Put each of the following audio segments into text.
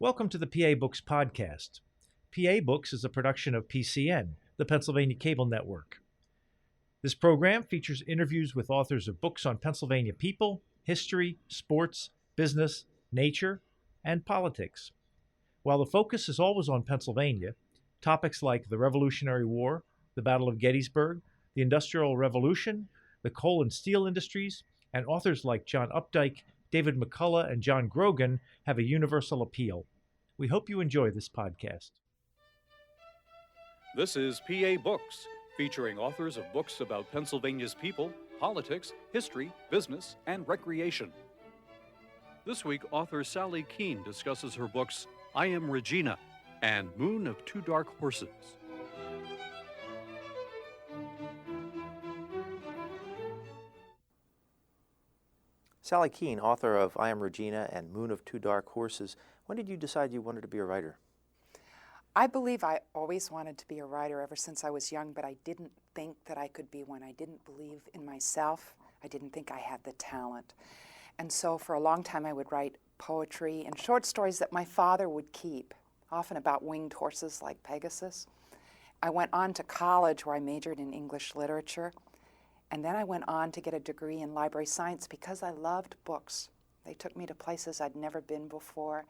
Welcome to the PA Books podcast. PA Books is a production of PCN, the Pennsylvania Cable Network. This program features interviews with authors of books on Pennsylvania people, history, sports, business, nature, and politics. While the focus is always on Pennsylvania, topics like the Revolutionary War, the Battle of Gettysburg, the Industrial Revolution, the coal and steel industries, and authors like John Updike, David McCullough, and John Grogan have a universal appeal. We hope you enjoy this podcast. This is PA Books, featuring authors of books about Pennsylvania's people, politics, history, business, and recreation. This week, author Sally Keehn discusses her books I Am Regina and Moon of Two Dark Horses. Sally Keehn, author of I Am Regina and Moon of Two Dark Horses. When did you decide you wanted to be a writer? I believe I always wanted to be a writer ever since I was young, but I didn't think that I could be one. I didn't believe in myself. I didn't think I had the talent. And so for a long time I would write poetry and short stories that my father would keep, often about winged horses like Pegasus. I went on to college where I majored in English literature. And then I went on to get a degree in library science because I loved books. They took me to places I'd never been before,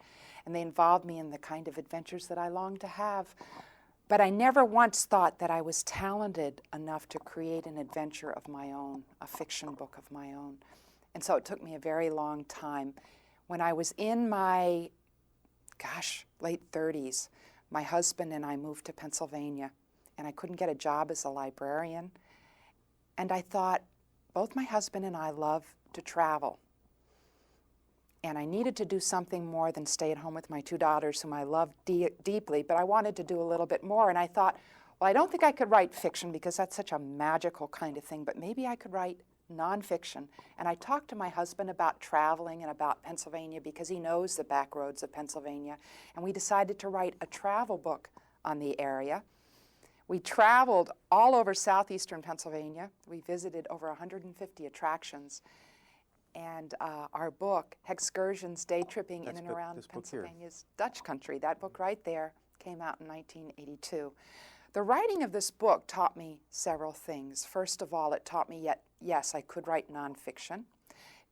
and they involved me in the kind of adventures that I longed to have. But I never once thought that I was talented enough to create an adventure of my own, a fiction book of my own. And so it took me a very long time. When I was in my, late 30s, my husband and I moved to Pennsylvania, and I couldn't get a job as a librarian. And I thought, both my husband and I love to travel. And I needed to do something more than stay at home with my two daughters, whom I loved deeply, but I wanted to do a little bit more. And I thought, well, I don't think I could write fiction because that's such a magical kind of thing, but maybe I could write nonfiction. And I talked to my husband about traveling and about Pennsylvania because he knows the back roads of Pennsylvania. And we decided to write a travel book on the area. We traveled all over southeastern Pennsylvania. We visited over 150 attractions. And our book, Excursions, Day Tripping in and around Pennsylvania's Dutch Country, that book right there, came out in 1982. The writing of this book taught me several things. First of all, it taught me, yes, I could write nonfiction.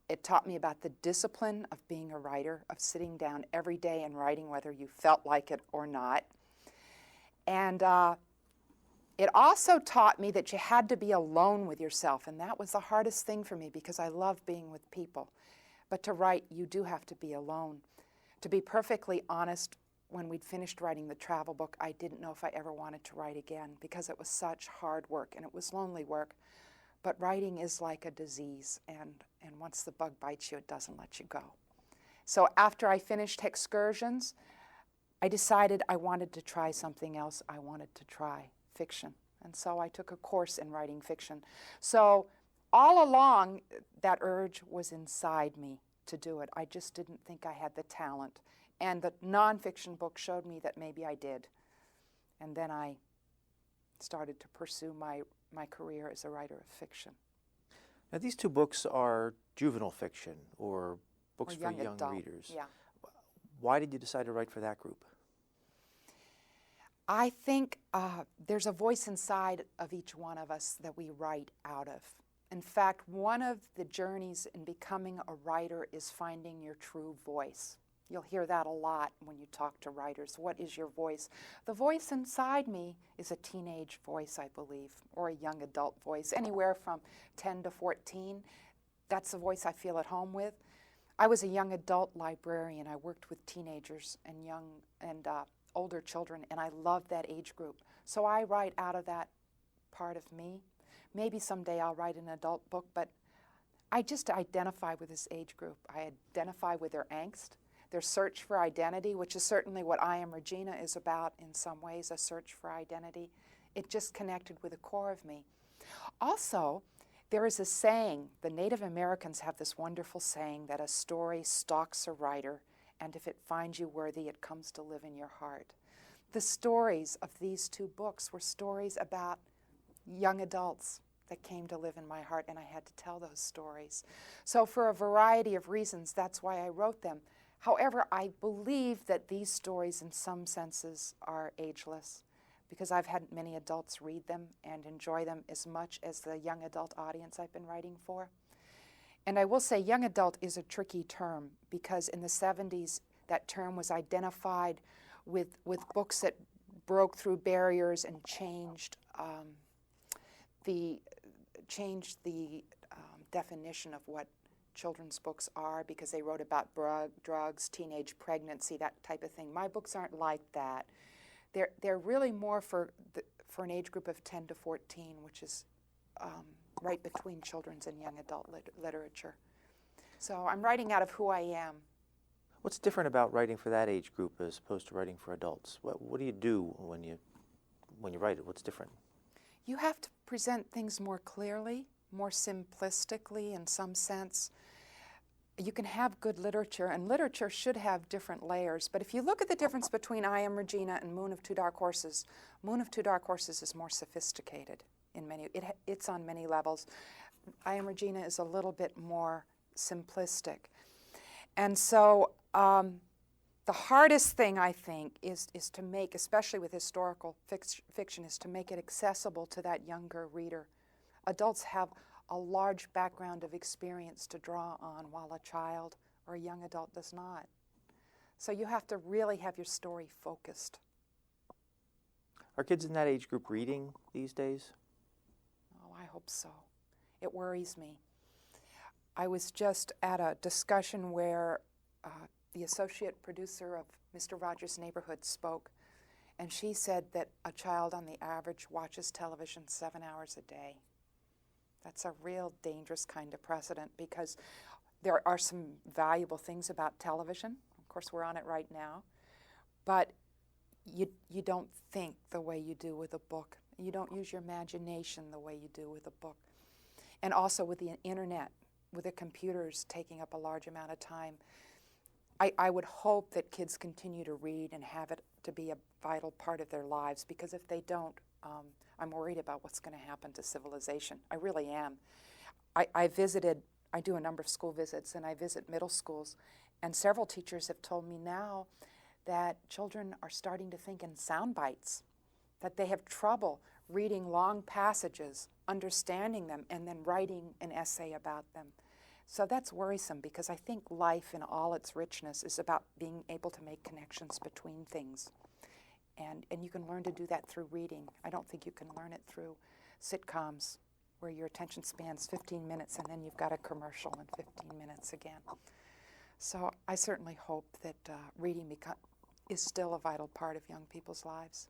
It taught me about the discipline of being a writer, of sitting down every day and writing whether you felt like it or not. And it also taught me that you had to be alone with yourself, and that was the hardest thing for me because I love being with people. But to write, you do have to be alone. To be perfectly honest, when we'd finished writing the travel book, I didn't know if I ever wanted to write again because it was such hard work and it was lonely work. But writing is like a disease, and once the bug bites you, it doesn't let you go. So after I finished Excursions, I decided I wanted to try something else. I wanted to try fiction. And so I took a course in writing fiction. So all along, that urge was inside me to do it. I just didn't think I had the talent. And the nonfiction book showed me that maybe I did. And then I started to pursue my career as a writer of fiction. Now, these two books are juvenile fiction or books for young adult readers. Yeah. Why did you decide to write for that group? I think there's a voice inside of each one of us that we write out of. In fact, one of the journeys in becoming a writer is finding your true voice. You'll hear that a lot when you talk to writers. What is your voice? The voice inside me is a teenage voice, I believe, or a young adult voice, anywhere from 10 to 14. That's the voice I feel at home with. I was a young adult librarian. I worked with teenagers and older children, and I love that age group. So I write out of that part of me. Maybe someday I'll write an adult book, but I just identify with this age group. I identify with their angst, their search for identity, which is certainly what I Am Regina is about in some ways, a search for identity. It just connected with the core of me. Also, there is a saying, the Native Americans have this wonderful saying that a story stalks a writer, and if it finds you worthy, it comes to live in your heart. The stories of these two books were stories about young adults that came to live in my heart, and I had to tell those stories. So for a variety of reasons, that's why I wrote them. However, I believe that these stories in some senses are ageless because I've had many adults read them and enjoy them as much as the young adult audience I've been writing for. And I will say young adult is a tricky term because in the 70s that term was identified with books that broke through barriers and changed the definition of what children's books are because they wrote about drugs, teenage pregnancy, that type of thing. My books aren't like that. They're really more for an age group of 10 to 14, which is right between children's and young adult literature. So I'm writing out of who I am. What's different about writing for that age group as opposed to writing for adults? What do you do when you write it? What's different? You have to present things more clearly, more simplistically in some sense. You can have good literature, and literature should have different layers. But if you look at the difference between I Am Regina and Moon of Two Dark Horses, Moon of Two Dark Horses is more sophisticated in many. It's on many levels. I Am Regina is a little bit more simplistic, and so the hardest thing I think is to make, especially with historical fiction, is to make it accessible to that younger reader. Adults have a large background of experience to draw on while a child or a young adult does not. So you have to really have your story focused. Are kids in that age group reading these days? Oh, I hope so. It worries me. I was just at a discussion where the associate producer of Mr. Rogers' Neighborhood spoke, and she said that a child on the average watches television 7 hours a day. That's a real dangerous kind of precedent because there are some valuable things about television. Of course, we're on it right now. But you don't think the way you do with a book. You don't use your imagination the way you do with a book. And also with the internet, with the computers taking up a large amount of time, I would hope that kids continue to read and have it to be a vital part of their lives, because if they don't, I'm worried about what's going to happen to civilization. I really am. I do a number of school visits, and I visit middle schools, and several teachers have told me now that children are starting to think in sound bites, that they have trouble reading long passages, understanding them, and then writing an essay about them. So that's worrisome, because I think life in all its richness is about being able to make connections between things. And you can learn to do that through reading. I don't think you can learn it through sitcoms where your attention span's 15 minutes and then you've got a commercial in 15 minutes again. So I certainly hope that reading is still a vital part of young people's lives.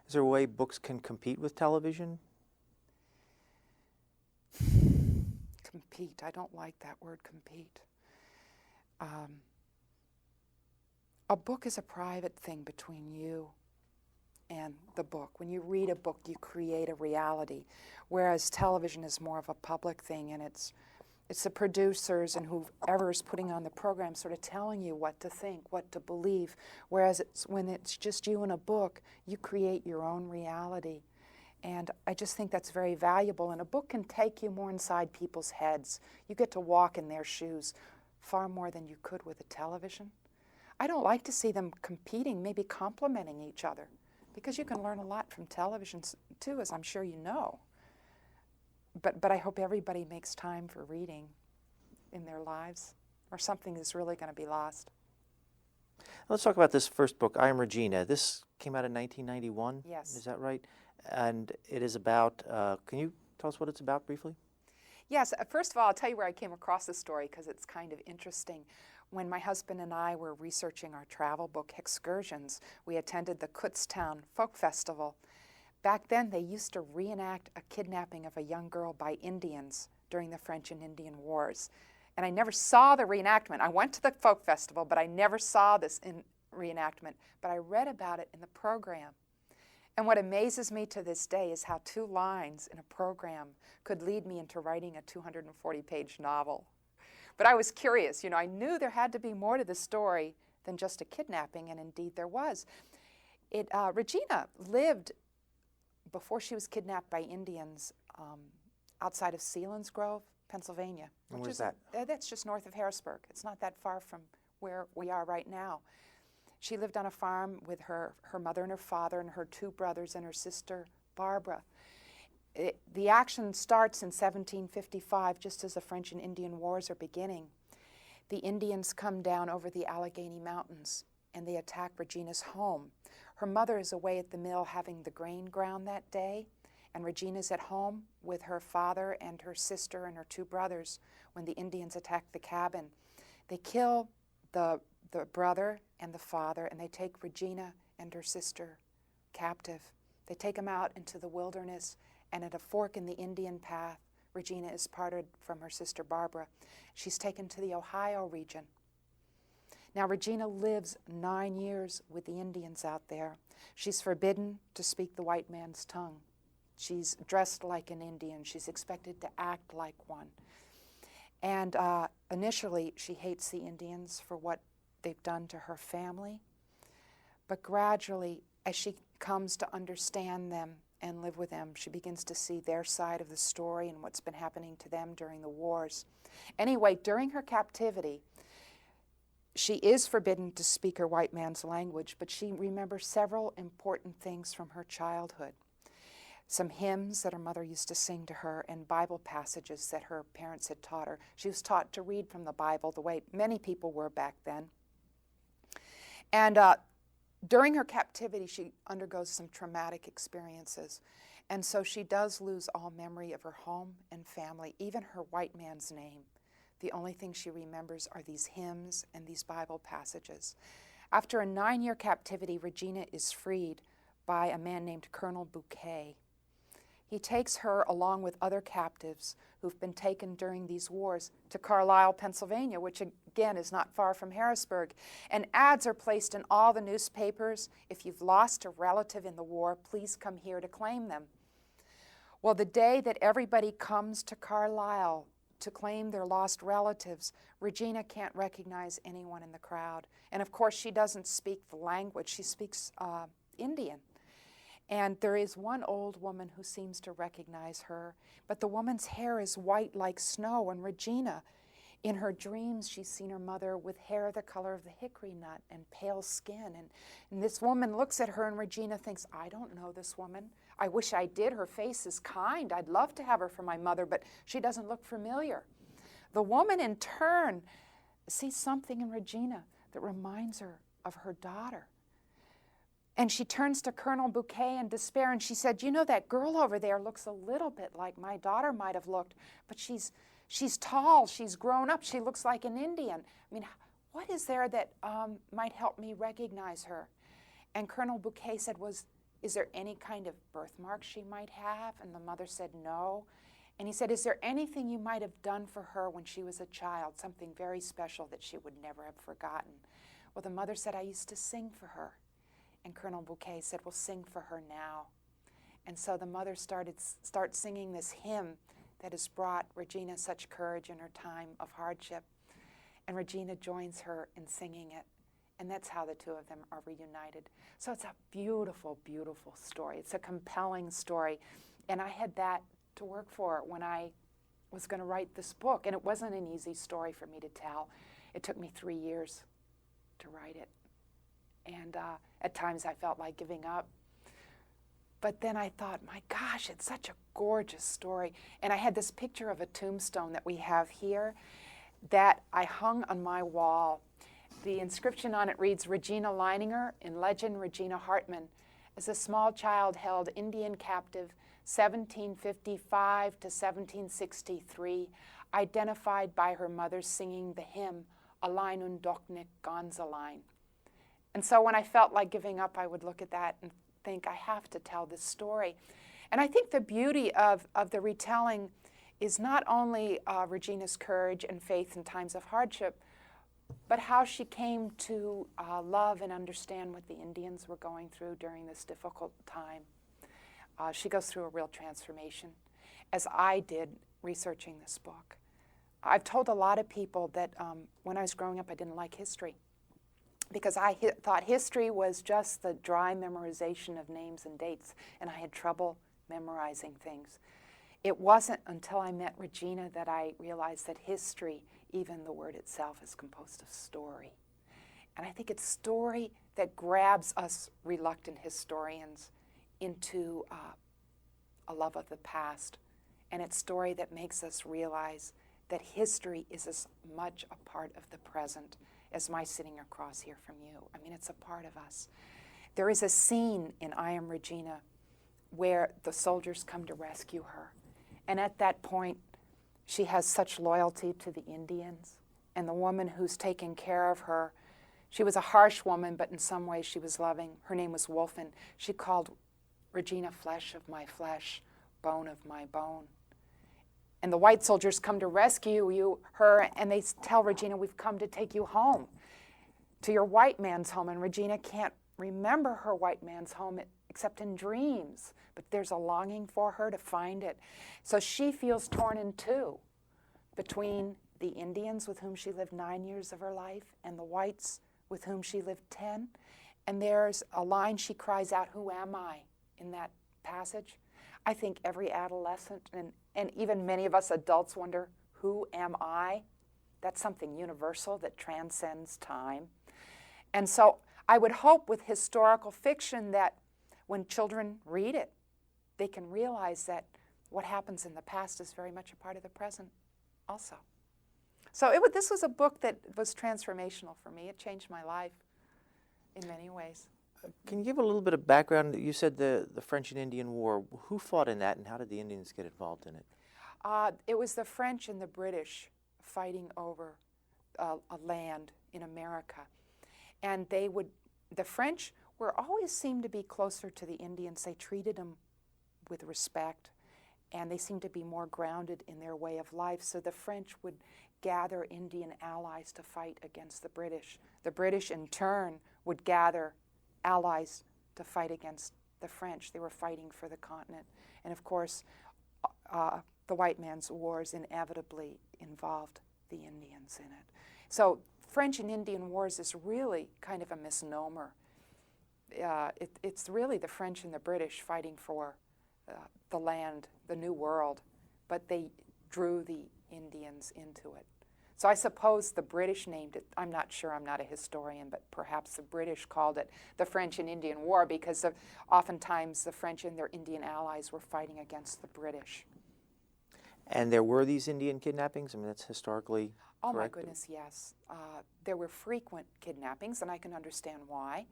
Is there a way books can compete with television? Compete. I don't like that word, compete. A book is a private thing between you and the book. When you read a book, you create a reality, whereas television is more of a public thing, and it's the producers and whoever is putting on the program sort of telling you what to think, what to believe, whereas when it's just you and a book, you create your own reality. And I just think that's very valuable, and a book can take you more inside people's heads. You get to walk in their shoes far more than you could with a television. I don't like to see them competing, maybe complementing each other, because you can learn a lot from television too, as I'm sure you know. But I hope everybody makes time for reading in their lives, or something is really going to be lost. Let's talk about this first book, I Am Regina. This came out in 1991? Yes. Is that right? And it is about, can you tell us what it's about briefly? Yes. First of all, I'll tell you where I came across this story, because it's kind of interesting. When my husband and I were researching our travel book, Excursions, we attended the Kutztown Folk Festival. Back then, they used to reenact a kidnapping of a young girl by Indians during the French and Indian Wars. And I never saw the reenactment. I went to the folk festival, but I never saw this reenactment. But I read about it in the program. And what amazes me to this day is how 2 lines in a program could lead me into writing a 240-page novel. But I was curious. You know, I knew there had to be more to the story than just a kidnapping, and indeed there was. Regina lived, before she was kidnapped by Indians, outside of Selinsgrove, Pennsylvania. And where's that? That's just north of Harrisburg. It's not that far from where we are right now. She lived on a farm with her mother and her father and her 2 brothers and her sister, Barbara. The action starts in 1755, just as the French and Indian Wars are beginning. The Indians come down over the Allegheny Mountains and they attack Regina's home. Her mother is away at the mill having the grain ground that day, and Regina's at home with her father and her sister and her 2 brothers when the Indians attack the cabin. They kill the brother and the father, and they take Regina and her sister captive. They take them out into the wilderness, and at a fork in the Indian path, Regina is parted from her sister Barbara. She's taken to the Ohio region. Now, Regina lives 9 years with the Indians out there. She's forbidden to speak the white man's tongue. She's dressed like an Indian. She's expected to act like one. And initially, she hates the Indians for what they've done to her family. But gradually, as she comes to understand them and live with them, she begins to see their side of the story and what's been happening to them during the wars. Anyway, during her captivity, she is forbidden to speak her white man's language, but she remembers several important things from her childhood. Some hymns that her mother used to sing to her and Bible passages that her parents had taught her. She was taught to read from the Bible the way many people were back then. And during her captivity, she undergoes some traumatic experiences. And so she does lose all memory of her home and family, even her white man's name. The only thing she remembers are these hymns and these Bible passages. After a 9-year captivity, Regina is freed by a man named Colonel Bouquet. He takes her, along with other captives who've been taken during these wars, to Carlisle, Pennsylvania, which again is not far from Harrisburg. And ads are placed in all the newspapers. If you've lost a relative in the war, please come here to claim them. Well, the day that everybody comes to Carlisle to claim their lost relatives, Regina can't recognize anyone in the crowd. And of course, she doesn't speak the language. She speaks Indian. And there is one old woman who seems to recognize her, but the woman's hair is white like snow. And Regina, in her dreams, she's seen her mother with hair the color of the hickory nut and pale skin. And this woman looks at her, and Regina thinks, I don't know this woman. I wish I did. Her face is kind. I'd love to have her for my mother, but she doesn't look familiar. The woman, in turn, sees something in Regina that reminds her of her daughter. And she turns to Colonel Bouquet in despair, and she said, you know, that girl over there looks a little bit like my daughter might have looked, but she's tall, she's grown up, she looks like an Indian. I mean, what is there that might help me recognize her? And Colonel Bouquet said, is there any kind of birthmark she might have? And the mother said, no. And he said, is there anything you might have done for her when she was a child, something very special that she would never have forgotten? Well, the mother said, I used to sing for her. And Colonel Bouquet said, well, sing for her now. And so the mother starts singing this hymn that has brought Regina such courage in her time of hardship. And Regina joins her in singing it. And that's how the two of them are reunited. So it's a beautiful, beautiful story. It's a compelling story. And I had that to work for when I was going to write this book. And it wasn't an easy story for me to tell. It took me 3 years to write it. And at times I felt like giving up. But then I thought, my gosh, it's such a gorgeous story. And I had this picture of a tombstone that we have here that I hung on my wall. The inscription on it reads, Regina Leininger, in legend Regina Hartman, as a small child held Indian captive 1755 to 1763, identified by her mother singing the hymn, Allein und doch nicht ganz allein. And so when I felt like giving up, I would look at that and think, I have to tell this story. And I think the beauty of the retelling is not only Regina's courage and faith in times of hardship, but how she came to love and understand what the Indians were going through during this difficult time. She goes through a real transformation, as I did researching this book. I've told a lot of people that when I was growing up, I didn't like history, because I thought history was just the dry memorization of names and dates, and I had trouble memorizing things. It wasn't until I met Regina that I realized that history, even the word itself, is composed of story. And I think it's a story that grabs us reluctant historians into a love of the past. And it's a story that makes us realize that history is as much a part of the present as my sitting across here from you. I mean, it's a part of us. There is a scene in I Am Regina where the soldiers come to rescue her. And at that point, she has such loyalty to the Indians. And the woman who's taking care of her, she was a harsh woman, but in some ways she was loving. Her name was Wolfen. She called Regina flesh of my flesh, bone of my bone. And the white soldiers come to rescue her, and they tell Regina, we've come to take you home, to your white man's home. And Regina can't remember her white man's home except in dreams, but there's a longing for her to find it. So she feels torn in two between the Indians with whom she lived 9 years of her life and the whites with whom she lived 10. And there's a line she cries out, who am I, in that passage. I think every adolescent and even many of us adults wonder, who am I? That's something universal that transcends time. And so I would hope with historical fiction that when children read it, they can realize that what happens in the past is very much a part of the present also. So this was a book that was transformational for me. It changed my life in many ways. Can you give a little bit of background? You said the French and Indian War. Who fought in that, and how did the Indians get involved in it? It was the French and the British fighting over a land in America. And the French always seemed to be closer to the Indians. They treated them with respect, and they seemed to be more grounded in their way of life. So the French would gather Indian allies to fight against the British. The British, in turn, would gather allies to fight against the French. They were fighting for the continent. And of course, the white man's wars inevitably involved the Indians in it. So French and Indian Wars is really kind of a misnomer. It's really the French and the British fighting for the land, the New World, but they drew the Indians into it. So I suppose the British named it, I'm not sure, I'm not a historian, but perhaps the British called it the French and Indian War because oftentimes the French and their Indian allies were fighting against the British. And there were these Indian kidnappings? I mean, that's historically Oh correct? my goodness, yes. There were frequent kidnappings, and I can understand why.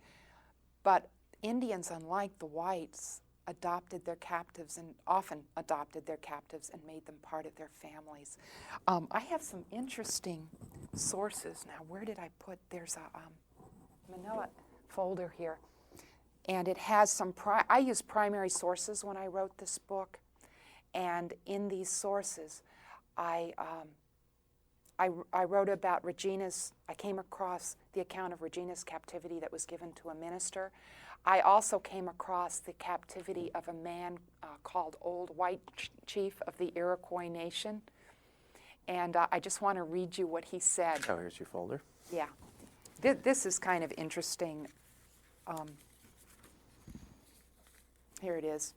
But Indians, unlike the whites, adopted their captives and often adopted their captives and made them part of their families. I have some interesting sources. Now, where did I put, there's a manila folder here, and it has some, I used primary sources when I wrote this book, and in these sources, I wrote about I came across the account of Regina's captivity that was given to a minister. I also came across the captivity of a man called Old White Chief of the Iroquois Nation. And I just want to read you what he said. Oh, here's your folder. Yeah. This is kind of interesting. Here it is.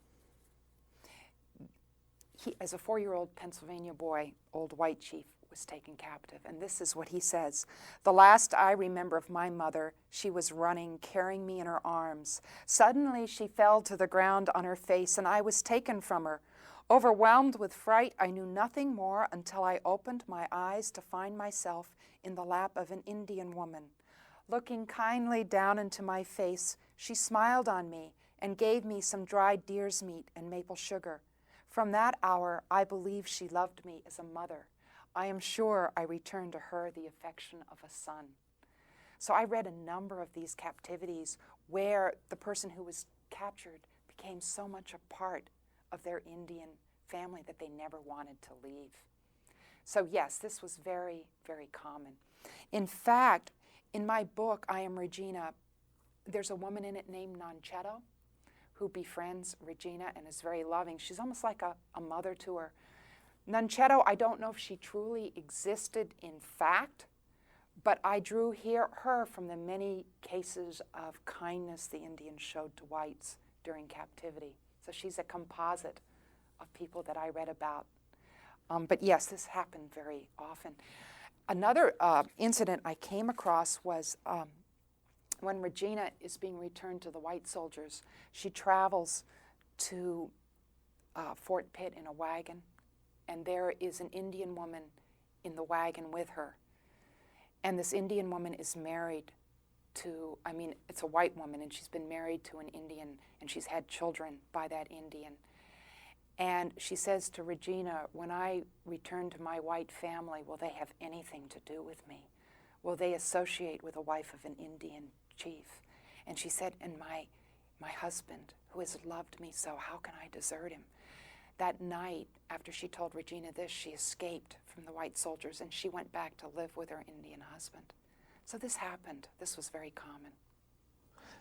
As a 4-year-old Pennsylvania boy, Old White Chief was taken captive, and this is what he says. The last I remember of my mother, she was running, carrying me in her arms. Suddenly she fell to the ground on her face, and I was taken from her. Overwhelmed with fright, I knew nothing more until I opened my eyes to find myself in the lap of an Indian woman. Looking kindly down into my face, she smiled on me and gave me some dried deer's meat and maple sugar. From that hour, I believe she loved me as a mother. I am sure I returned to her the affection of a son. So I read a number of these captivities where the person who was captured became so much a part of their Indian family that they never wanted to leave. So yes, this was very, very common. In fact, in my book, I Am Regina, there's a woman in it named Nonchetto who befriends Regina and is very loving. She's almost like a mother to her. Nonchetto, I don't know if she truly existed in fact, but I drew her from the many cases of kindness the Indians showed to whites during captivity. So she's a composite of people that I read about. But yes, this happened very often. Another incident I came across was when Regina is being returned to the white soldiers, she travels to Fort Pitt in a wagon, and there is an Indian woman in the wagon with her. And this Indian woman is married to, it's a white woman, and she's been married to an Indian, and she's had children by that Indian. And she says to Regina, when I return to my white family, will they have anything to do with me? Will they associate with the wife of an Indian chief? And she said, and my husband, who has loved me so, how can I desert him? That night, after she told Regina this, she escaped from the white soldiers, and she went back to live with her Indian husband. So this happened. This was very common.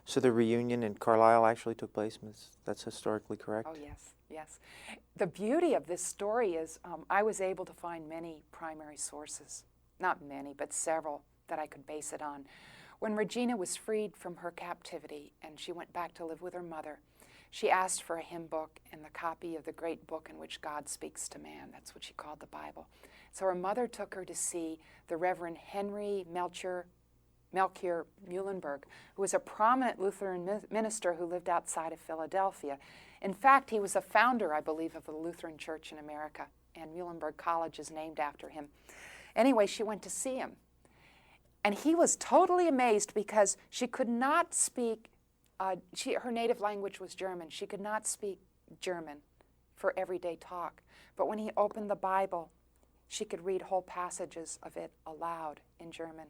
So the reunion in Carlisle actually took place, that's historically correct? Oh, yes, yes. The beauty of this story is I was able to find many primary sources, not many, but several that I could base it on. When Regina was freed from her captivity and she went back to live with her mother, she asked for a hymn book and the copy of the great book in which God speaks to man. That's what she called the Bible. So her mother took her to see the Reverend Henry Melchior Muhlenberg, who was a prominent Lutheran minister who lived outside of Philadelphia. In fact, he was a founder, I believe, of the Lutheran Church in America, and Muhlenberg College is named after him. Anyway, she went to see him. And he was totally amazed because she could not speak, her native language was German. She could not speak German for everyday talk. But when he opened the Bible, she could read whole passages of it aloud in German.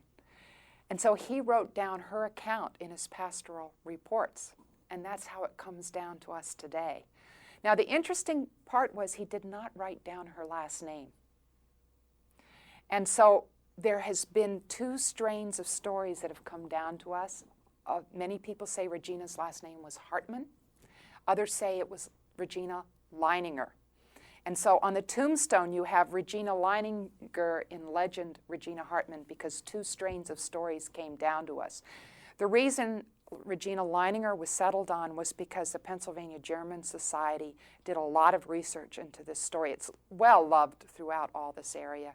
And so he wrote down her account in his pastoral reports, and that's how it comes down to us today. Now, the interesting part was he did not write down her last name. And so there has been two strains of stories that have come down to us. Many people say Regina's last name was Hartman. Others say it was Regina Leininger. And so on the tombstone, you have Regina Leininger in legend, Regina Hartman, because two strains of stories came down to us. The reason Regina Leininger was settled on was because the Pennsylvania German Society did a lot of research into this story. It's well loved throughout all this area.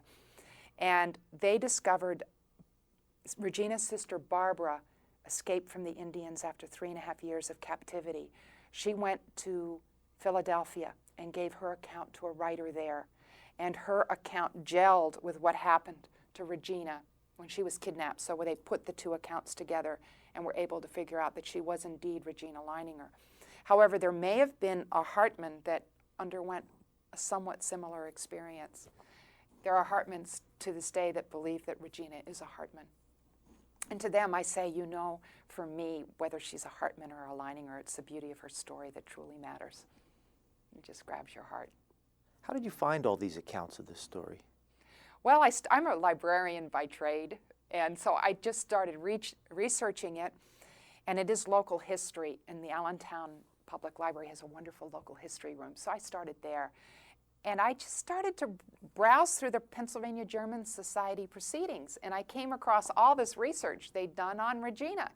And they discovered Regina's sister Barbara escaped from the Indians after 3.5 years of captivity. She went to Philadelphia and gave her account to a writer there. And her account gelled with what happened to Regina when she was kidnapped. So they put the two accounts together and were able to figure out that she was indeed Regina Leininger. However, there may have been a Hartman that underwent a somewhat similar experience. There are Hartmans to this day that believe that Regina is a Hartman. And to them I say, for me, whether she's a Hartman or a Leininger, it's the beauty of her story that truly matters. It just grabs your heart. How did you find all these accounts of this story? Well, I'm a librarian by trade, and so I just started researching it, and it is local history, and the Allentown Public Library has a wonderful local history room, so I started there. And I just started to browse through the Pennsylvania German Society proceedings, and I came across all this research they'd done on Regina.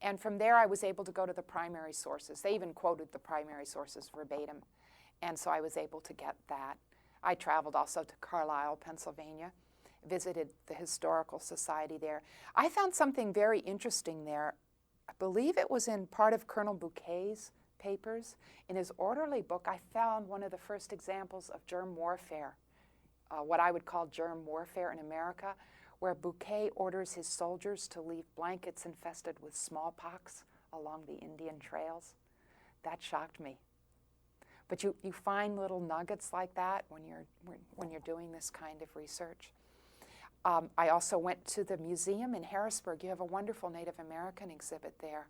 And from there, I was able to go to the primary sources. They even quoted the primary sources verbatim, and so I was able to get that. I traveled also to Carlisle, Pennsylvania, visited the Historical Society there. I found something very interesting there. I believe it was in part of Colonel Bouquet's papers. In his orderly book, I found one of the first examples of germ warfare, what I would call germ warfare in America, where Bouquet orders his soldiers to leave blankets infested with smallpox along the Indian trails. That shocked me. But you find little nuggets like that when you're doing this kind of research. I also went to the museum in Harrisburg. You have a wonderful Native American exhibit there,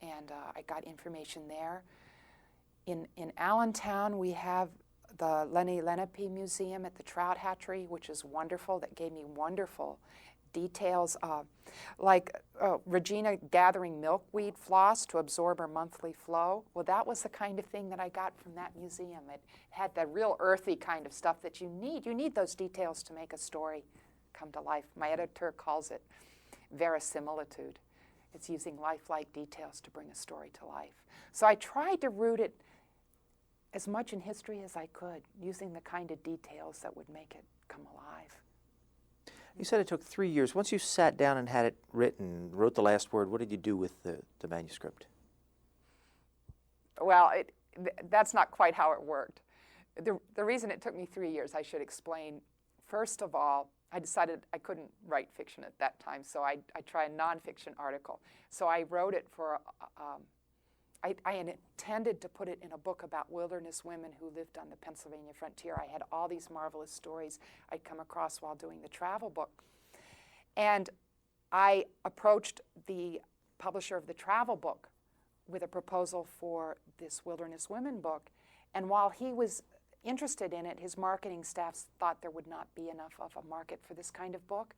and I got information there. In Allentown, we have the Lenni Lenape Museum at the Trout Hatchery, which is wonderful. That gave me wonderful details, like Regina gathering milkweed floss to absorb her monthly flow. Well, that was the kind of thing that I got from that museum. It had the real earthy kind of stuff that you need. You need those details to make a story come to life. My editor calls it verisimilitude. It's using lifelike details to bring a story to life. So I tried to root it as much in history as I could, using the kind of details that would make it come alive. You said it took 3 years. Once you sat down and had it written, wrote the last word, what did you do with the manuscript? Well, that's not quite how it worked. The reason it took me 3 years, I should explain. First of all, I decided I couldn't write fiction at that time, so I tried a nonfiction article. So I wrote it for, I intended to put it in a book about wilderness women who lived on the Pennsylvania frontier. I had all these marvelous stories I'd come across while doing the travel book. And I approached the publisher of the travel book with a proposal for this wilderness women book. And while he was interested in it, his marketing staff thought there would not be enough of a market for this kind of book.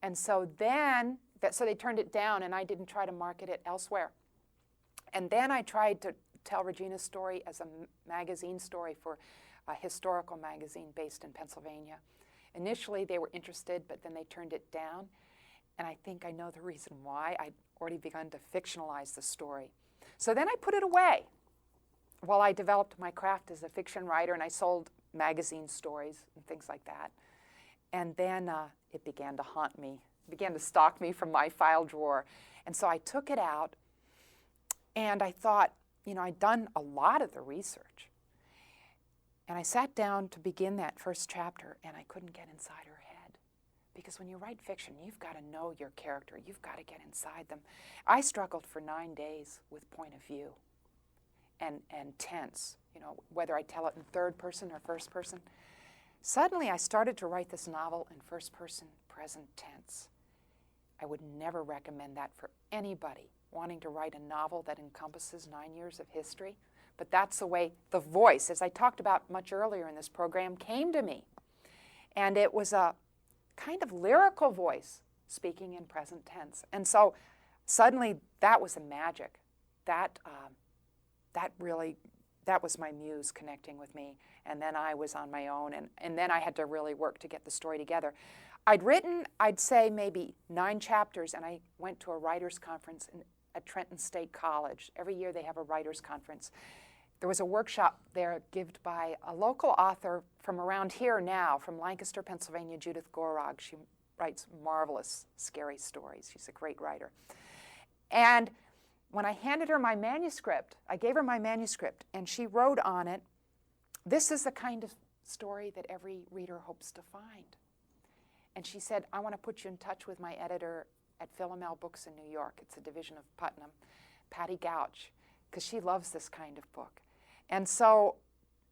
And so then, so they turned it down, and I didn't try to market it elsewhere. And then I tried to tell Regina's story as a magazine story for a historical magazine based in Pennsylvania. Initially, they were interested, but then they turned it down. And I think I know the reason why. I'd already begun to fictionalize the story. So then I put it away while I developed my craft as a fiction writer, and I sold magazine stories and things like that. And then it began to haunt me. It began to stalk me from my file drawer. And so I took it out, and I thought, you know, I'd done a lot of the research. And I sat down to begin that first chapter, and I couldn't get inside her head. Because when you write fiction, you've got to know your character. You've got to get inside them. I struggled for 9 days with point of view and tense, you know, whether I tell it in third person or first person. Suddenly, I started to write this novel in first person, present tense. I would never recommend that for anybody wanting to write a novel that encompasses 9 years of history. But that's the way the voice, as I talked about much earlier in this program, came to me. And it was a kind of lyrical voice speaking in present tense. And so suddenly that was a magic. That was my muse connecting with me. And then I was on my own, and then I had to really work to get the story together. I'd written, I'd say, maybe 9 chapters, and I went to a writer's conference at Trenton State College. Every year they have a writer's conference. There was a workshop there given by a local author from around here now, from Lancaster, Pennsylvania, Judith Gorog. She writes marvelous, scary stories. She's a great writer. And when I handed her my manuscript, I gave her my manuscript, and she wrote on it, "This is the kind of story that every reader hopes to find." And she said, "I want to put you in touch with my editor at Philomel Books in New York. It's a division of Putnam, Patty Gouch, because she loves this kind of book." And so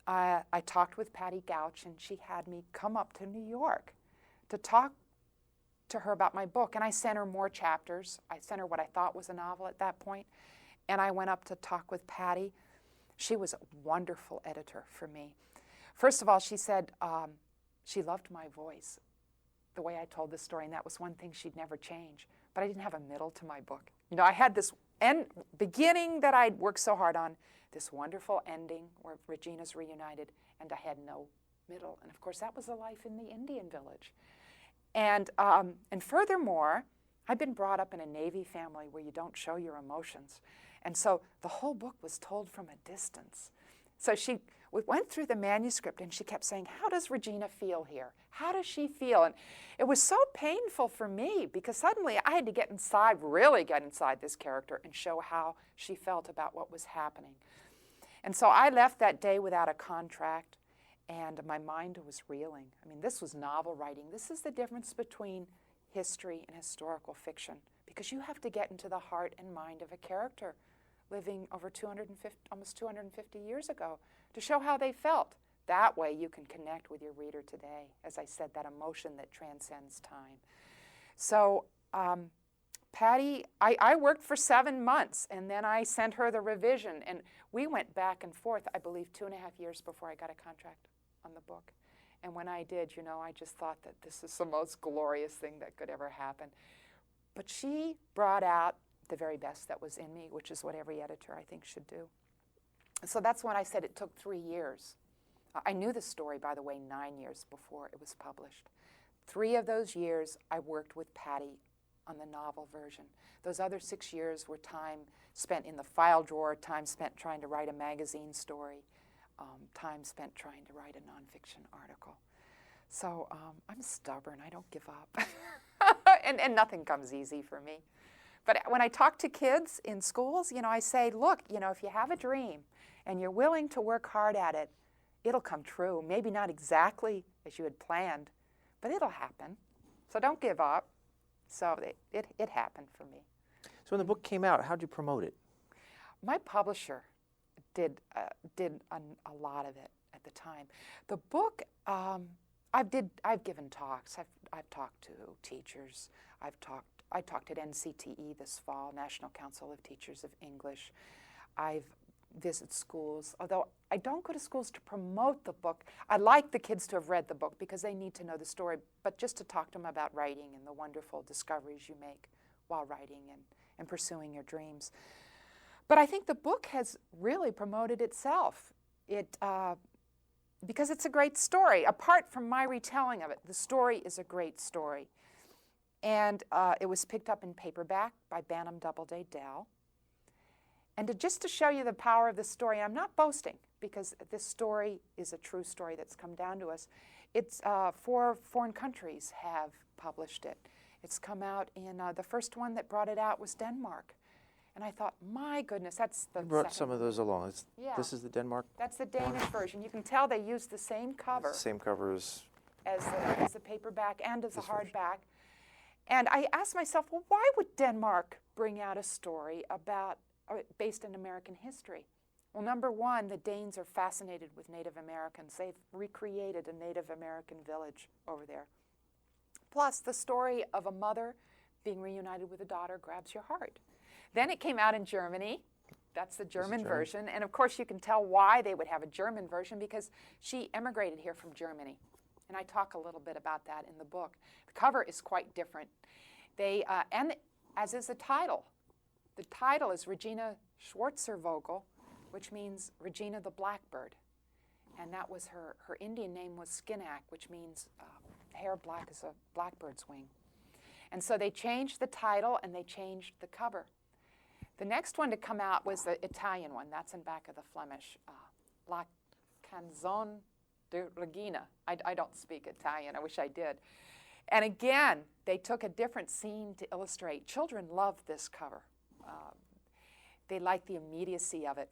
I talked with Patty Gouch, and she had me come up to New York to talk to her about my book. And I sent her more chapters. I sent her what I thought was a novel at that point. And I went up to talk with Patty. She was a wonderful editor for me. First of all, she said she loved my voice, the way I told this story, and that was one thing she'd never change. But I didn't have a middle to my book. You know, I had this beginning that I'd worked so hard on, this wonderful ending where Regina's reunited, and I had no middle. And of course, that was the life in the Indian village. And furthermore, I've been brought up in a Navy family where you don't show your emotions. And so the whole book was told from a distance. So she went through the manuscript, and she kept saying, "How does Regina feel here? How does she feel?" And it was so painful for me because suddenly I had to get inside, really get inside this character and show how she felt about what was happening. And so I left that day without a contract, and my mind was reeling. I mean, this was novel writing. This is the difference between history and historical fiction, because you have to get into the heart and mind of a character living over almost 250 years ago to show how they felt. That way you can connect with your reader today. As I said, that emotion that transcends time. So Patty, I worked for 7 months, and then I sent her the revision, and we went back and forth, I believe, 2.5 years before I got a contract on the book. And when I did, you know, I just thought that this is the most glorious thing that could ever happen. But she brought out the very best that was in me, which is what every editor, I think, should do. So that's when I said it took 3 years. I knew the story, by the way, 9 years before it was published. 3 of those years, I worked with Patty on the novel version. Those other 6 years were time spent in the file drawer, time spent trying to write a magazine story, time spent trying to write a nonfiction article. So I'm stubborn. I don't give up. and nothing comes easy for me. But when I talk to kids in schools, I say, look, if you have a dream and you're willing to work hard at it, it'll come true. Maybe not exactly as you had planned, but it'll happen. So don't give up. So it happened for me. So when the book came out, how did you promote it? My publisher did a lot of it at the time. The book, I've given talks. I've talked to teachers. I talked at NCTE this fall, National Council of Teachers of English. I've visited schools, although I don't go to schools to promote the book. I like the kids to have read the book because they need to know the story, but just to talk to them about writing and the wonderful discoveries you make while writing and pursuing your dreams. But I think the book has really promoted itself. Because it's a great story. Apart from my retelling of it, the story is a great story. And it was picked up in paperback by Bantam Doubleday Dell. And just to show you the power of this story, I'm not boasting because this story is a true story that's come down to us. It's 4 foreign countries have published it. It's come out in, the first one that brought it out was Denmark. And I thought, my goodness, that's the You brought second some of those along. Yeah. This is the Denmark That's the Danish version. You can tell they used the same cover Same cover as as the paperback and as a This version. hardback. And I asked myself, well, why would Denmark bring out a story based in American history? Well, number one, the Danes are fascinated with Native Americans. They've recreated a Native American village over there. Plus, the story of a mother being reunited with a daughter grabs your heart. Then it came out in Germany. That's the German version. And of course, you can tell why they would have a German version because she emigrated here from Germany. And I talk a little bit about that in the book. The cover is quite different. And as is the title. The title is Regina Schwarzervogel, which means Regina the Blackbird. And that was her Indian name was Tskinnak, which means hair black as a blackbird's wing. And so they changed the title and they changed the cover. The next one to come out was the Italian one. That's in back of the Flemish. La Canzone di Regina. I don't speak Italian. I wish I did. And again, they took a different scene to illustrate. Children love this cover. They like the immediacy of it.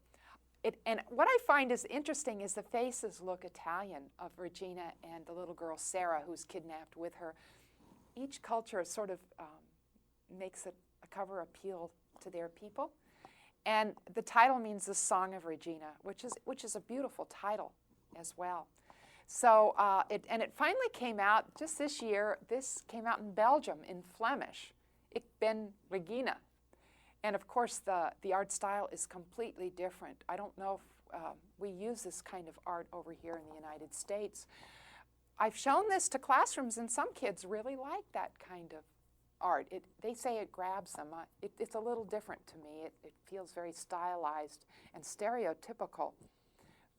And what I find is interesting is the faces look Italian of Regina and the little girl Sarah who's kidnapped with her. Each culture sort of makes a cover appeal to their people. And the title means the Song of Regina, which is a beautiful title as well. So it finally came out just this year. This came out in Belgium in Flemish. Ik ben Regina. And of course the art style is completely different. I don't know if we use this kind of art over here in the United States. I've shown this to classrooms and some kids really like that kind of art. They say it grabs them. It's a little different to me. It feels very stylized and stereotypical.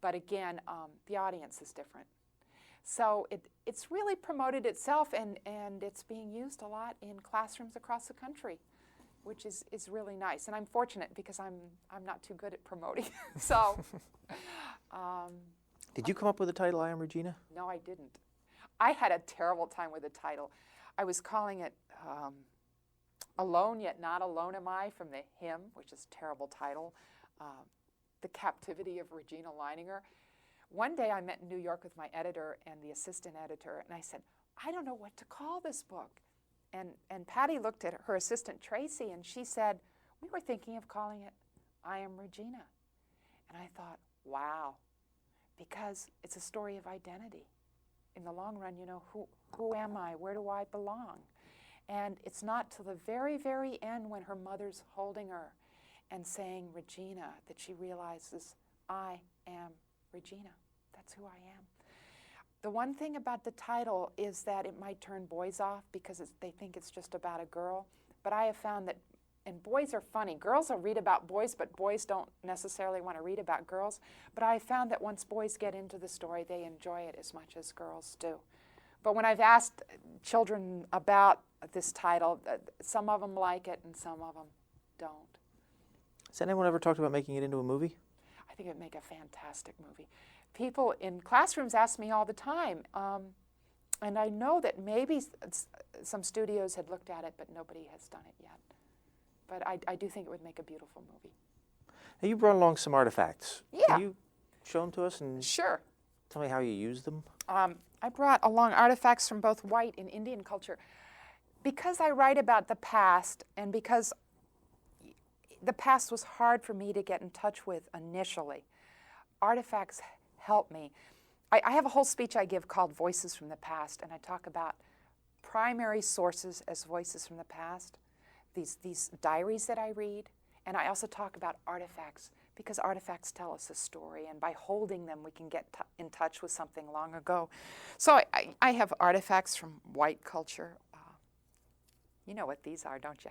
But again, the audience is different. So it's really promoted itself and it's being used a lot in classrooms across the country, which is really nice. And I'm fortunate because I'm not too good at promoting. So. Did you come up with the title, I Am Regina? No, I didn't. I had a terrible time with the title. I was calling it Alone Yet Not Alone Am I from the hymn, which is a terrible title, The Captivity of Regina Leininger. One day I met in New York with my editor and the assistant editor, and I said, I don't know what to call this book. And Patty looked at her assistant Tracy, and she said, we were thinking of calling it I Am Regina. And I thought, wow, because it's a story of identity. In the long run, who am I? Where do I belong? And it's not till the very, very end when her mother's holding her and saying Regina that she realizes, I am Regina. That's who I am. The one thing about the title is that it might turn boys off because they think it's just about a girl. But I have found that, and boys are funny. Girls will read about boys, but boys don't necessarily want to read about girls. But I have found that once boys get into the story, they enjoy it as much as girls do. But when I've asked children about this title, some of them like it and some of them don't. Has anyone ever talked about making it into a movie? I think it would make a fantastic movie. People in classrooms ask me all the time, And I know that maybe some studios had looked at it, but nobody has done it yet. But I do think it would make a beautiful movie. Now, you brought along some artifacts. Yeah. Can you show them to us and Sure. tell me how you use them? I brought along artifacts from both white and Indian culture. Because I write about the past, and because the past was hard for me to get in touch with initially, artifacts help me. I have a whole speech I give called Voices from the Past, and I talk about primary sources as voices from the past, these diaries that I read, and I also talk about artifacts, because artifacts tell us a story, and by holding them we can get in touch with something long ago. So I have artifacts from white culture. You know what these are, don't you?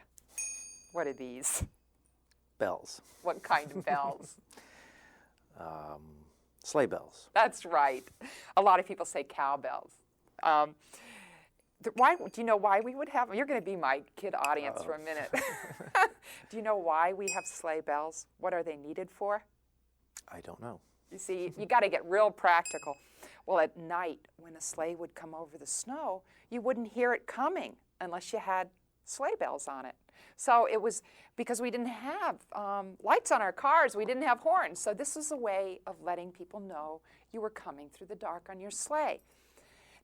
What are these? Bells. What kind of bells? Sleigh bells. That's right. A lot of people say cowbells. Why, do you know why we would have them? You're going to be my kid audience for a minute. Do you know why we have sleigh bells? What are they needed for? I don't know. You see, you got to get real practical. Well, at night, when a sleigh would come over the snow, you wouldn't hear it coming unless you had sleigh bells on it. So it was because we didn't have lights on our cars, we didn't have horns. So this was a way of letting people know you were coming through the dark on your sleigh.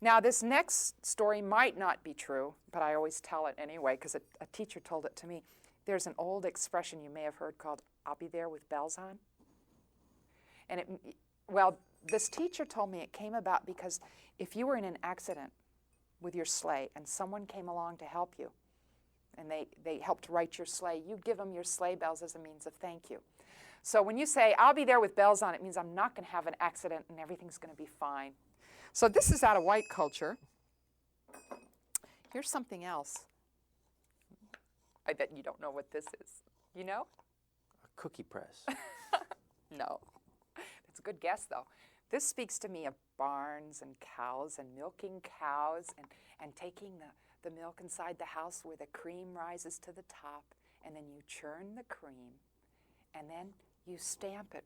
Now, this next story might not be true, but I always tell it anyway because a teacher told it to me. There's an old expression you may have heard called, "I'll be there with bells on." And this teacher told me it came about because if you were in an accident with your sleigh and someone came along to help you, and they helped right your sleigh, you give them your sleigh bells as a means of thank you. So when you say, "I'll be there with bells on," it means I'm not going to have an accident and everything's going to be fine. So this is out of white culture. Here's something else. I bet you don't know what this is. You know? A cookie press. No. That's a good guess, though. This speaks to me of barns and cows and milking cows and taking the milk inside the house where the cream rises to the top, and then you churn the cream, and then you stamp it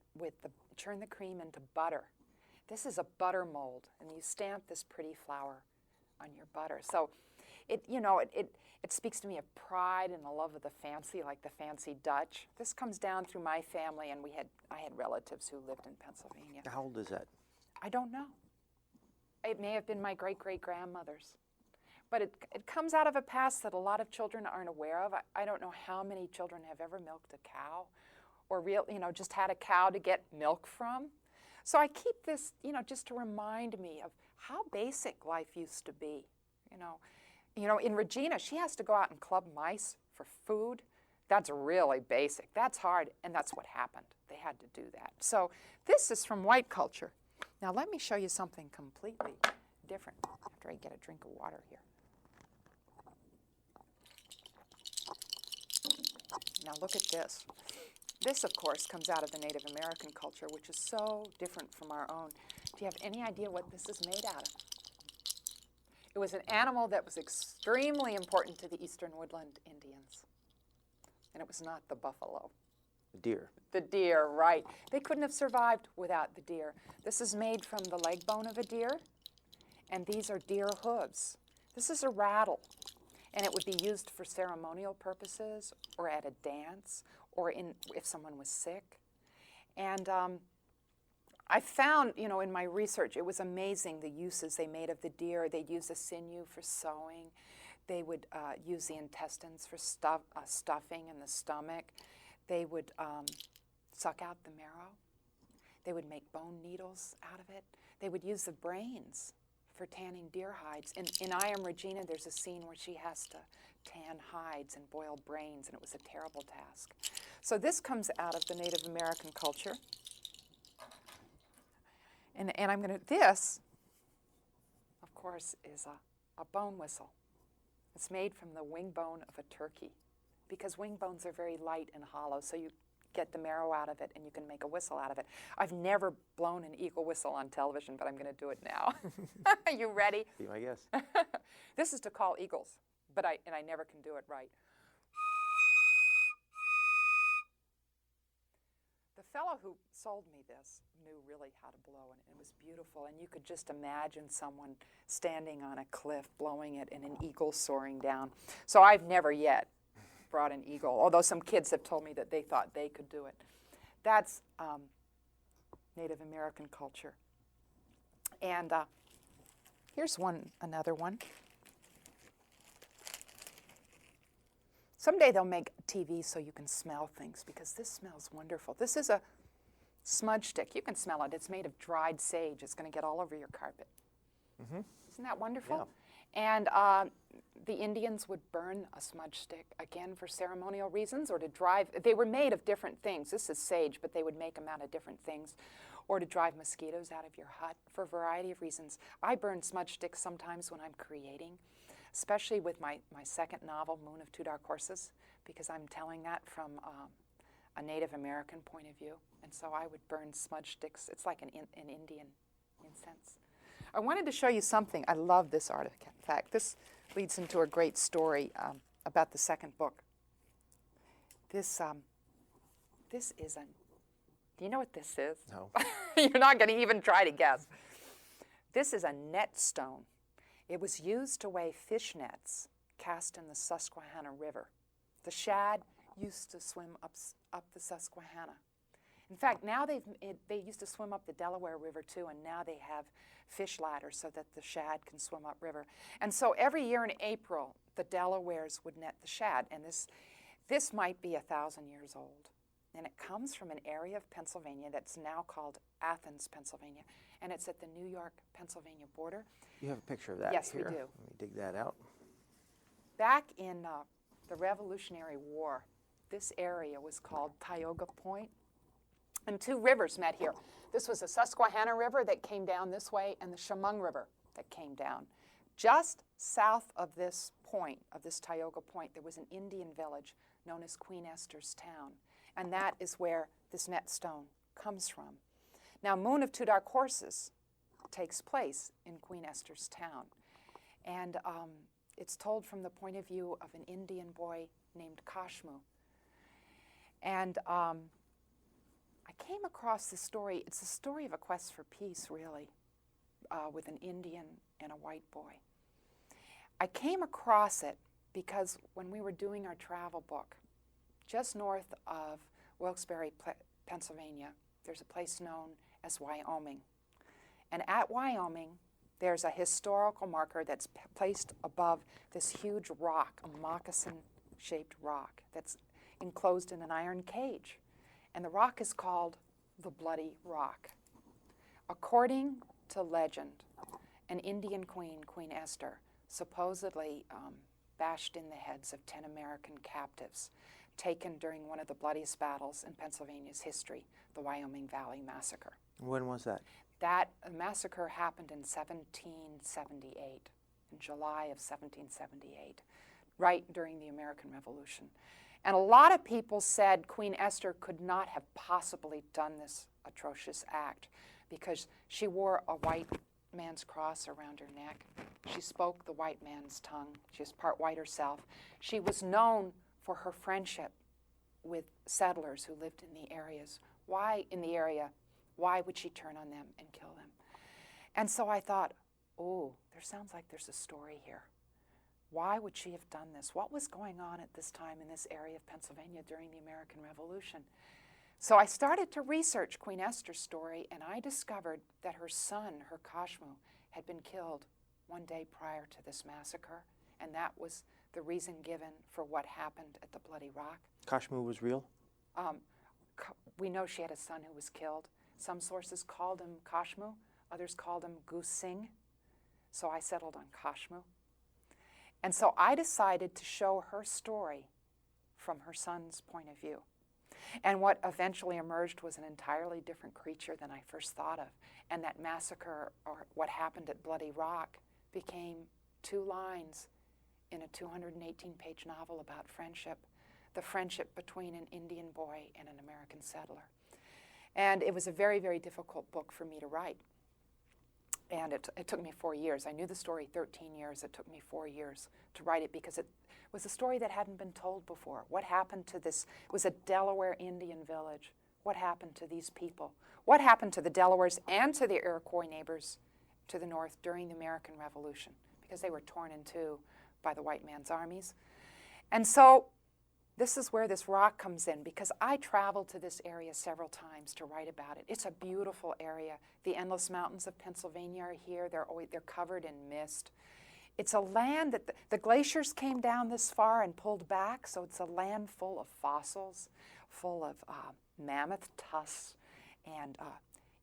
churn the cream into butter. This is a butter mold, and you stamp this pretty flower on your butter. So it speaks to me of pride and the love of the fancy, like the fancy Dutch. This comes down through my family, and I had relatives who lived in Pennsylvania. How old is that? I don't know. It may have been my great-great-grandmother's. But it comes out of a past that a lot of children aren't aware of. I don't know how many children have ever milked a cow or just had a cow to get milk from. So I keep this, just to remind me of how basic life used to be. In Regina, she has to go out and club mice for food. That's really basic. That's hard, and that's what happened. They had to do that. So this is from white culture. Now let me show you something completely different after I get a drink of water here. Now look at this. This, of course, comes out of the Native American culture, which is so different from our own. Do you have any idea what this is made out of? It was an animal that was extremely important to the Eastern Woodland Indians. And it was not the buffalo. The deer. The deer, right. They couldn't have survived without the deer. This is made from the leg bone of a deer, and these are deer hooves. This is a rattle, and it would be used for ceremonial purposes or at a dance or if someone was sick. And I found, in my research, it was amazing the uses they made of the deer. They'd use the sinew for sewing. They would use the intestines for stuffing in the stomach. They would suck out the marrow. They would make bone needles out of it. They would use the brains for tanning deer hides. In I Am Regina, there's a scene where she has to tan hides and boil brains, and it was a terrible task. So this comes out of the Native American culture. And this, of course, is a bone whistle. It's made from the wing bone of a turkey, because wing bones are very light and hollow, so you get the marrow out of it and you can make a whistle out of it. I've never blown an eagle whistle on television, but I'm going to do it now. Are you ready? Be my guess. This is to call eagles, but I never can do it right. The fellow who sold me this knew really how to blow it. It was beautiful, and you could just imagine someone standing on a cliff blowing it and an eagle soaring down. So I've never yet brought an eagle, although some kids have told me that they thought they could do it. That's Native American culture. And here's another one. Someday they'll make TV so you can smell things, because this smells wonderful. This is a smudge stick. You can smell it. It's made of dried sage. It's going to get all over your carpet. Mm-hmm. Isn't that wonderful? Yeah. And the Indians would burn a smudge stick, again, for ceremonial reasons, or to drive. They were made of different things. This is sage, but they would make them out of different things, or to drive mosquitoes out of your hut for a variety of reasons. I burn smudge sticks sometimes when I'm creating, especially with my second novel, Moon of Two Dark Horses, because I'm telling that from a Native American point of view. And so I would burn smudge sticks. It's like an Indian incense. I wanted to show you something. I love this artifact. This leads into a great story about the second book. This is do you know what this is? No. You're not going to even try to guess. This is a net stone. It was used to weigh fish nets cast in the Susquehanna River. The shad used to swim up the Susquehanna. In fact, now they used to swim up the Delaware River too, and now they have fish ladders so that the shad can swim upriver. And so every year in April, the Delawares would net the shad, and this might be 1,000 years old. And it comes from an area of Pennsylvania that's now called Athens, Pennsylvania, and it's at the New York-Pennsylvania border. You have a picture of that yes, here. Yes, we do. Let me dig that out. Back in the Revolutionary War, this area was called Tioga Point, and two rivers met here. This was the Susquehanna River that came down this way, and the Chemung River that came down. Just south of this point, of this Tioga Point, there was an Indian village known as Queen Esther's Town, and that is where this net stone comes from. Now, Moon of Two Dark Horses takes place in Queen Esther's Town, and it's told from the point of view of an Indian boy named Kashmu. And I came across this story. It's a story of a quest for peace, really, with an Indian and a white boy. I came across it because when we were doing our travel book, just north of Wilkes-Barre, Pennsylvania, there's a place known as Wyoming. And at Wyoming, there's a historical marker that's placed above this huge rock, a moccasin-shaped rock that's enclosed in an iron cage. And the rock is called the Bloody Rock. According to legend, an Indian queen, Queen Esther, supposedly bashed in the heads of 10 American captives taken during one of the bloodiest battles in Pennsylvania's history, the Wyoming Valley Massacre. When was that? That massacre happened in 1778, in July of 1778, right during the American Revolution. And a lot of people said Queen Esther could not have possibly done this atrocious act because she wore a white man's cross around her neck. She spoke the white man's tongue. She was part white herself. She was known for her friendship with settlers who lived in the areas. Why would she turn on them and kill them? And so I thought, oh, there sounds like there's a story here. Why would she have done this? What was going on at this time in this area of Pennsylvania during the American Revolution? So I started to research Queen Esther's story, and I discovered that her son, her Kashmu, had been killed one day prior to this massacre, and that was the reason given for what happened at the Bloody Rock. Kashmu was real? We know she had a son who was killed. Some sources called him Kashmu, others called him Goose Singh, so I settled on Kashmu. And so I decided to show her story from her son's point of view. And what eventually emerged was an entirely different creature than I first thought of. And that massacre, or what happened at Bloody Rock, became 2 lines in a 218-page novel about friendship, the friendship between an Indian boy and an American settler. And it was a very, very difficult book for me to write. And it took me 4 years. I knew the story 13 years. It took me 4 years to write it because it was a story that hadn't been told before. What happened to this? It was a Delaware Indian village what happened to these people, what happened to the Delawares and to the Iroquois neighbors to the north during the American Revolution, because they were torn in two by the white man's armies. And so this is where this rock comes in, because I traveled to this area several times to write about it. It's a beautiful area. The endless mountains of Pennsylvania are here. They're covered in mist. It's a land that the glaciers came down this far and pulled back, so it's a land full of fossils, full of mammoth tusks, and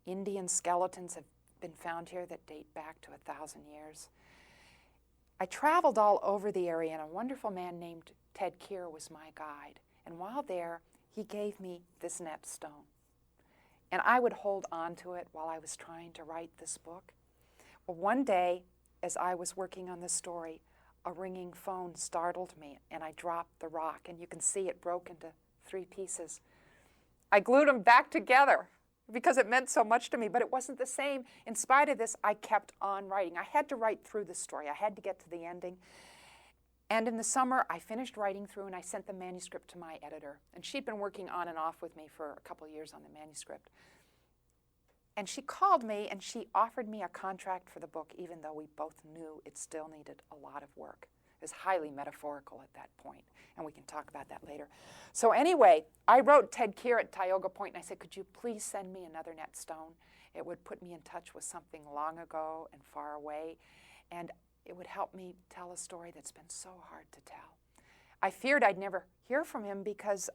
Indian skeletons have been found here that date back to 1,000 years. I traveled all over the area, and a wonderful man named Ted Keehn was my guide. And while there, he gave me this net stone. And I would hold on to it while I was trying to write this book. Well, one day, as I was working on this story, a ringing phone startled me, and I dropped the rock, and you can see it broke into 3 pieces. I glued them back together because it meant so much to me, but it wasn't the same. In spite of this, I kept on writing. I had to write through the story. I had to get to the ending. And in the summer, I finished writing through, and I sent the manuscript to my editor. And she'd been working on and off with me for a couple of years on the manuscript. And she called me, and she offered me a contract for the book, even though we both knew it still needed a lot of work. It was highly metaphorical at that point, and we can talk about that later. So anyway, I wrote Ted Keehn at Tioga Point, and I said, could you please send me another net stone? It would put me in touch with something long ago and far away, and it would help me tell a story that's been so hard to tell. I feared I'd never hear from him because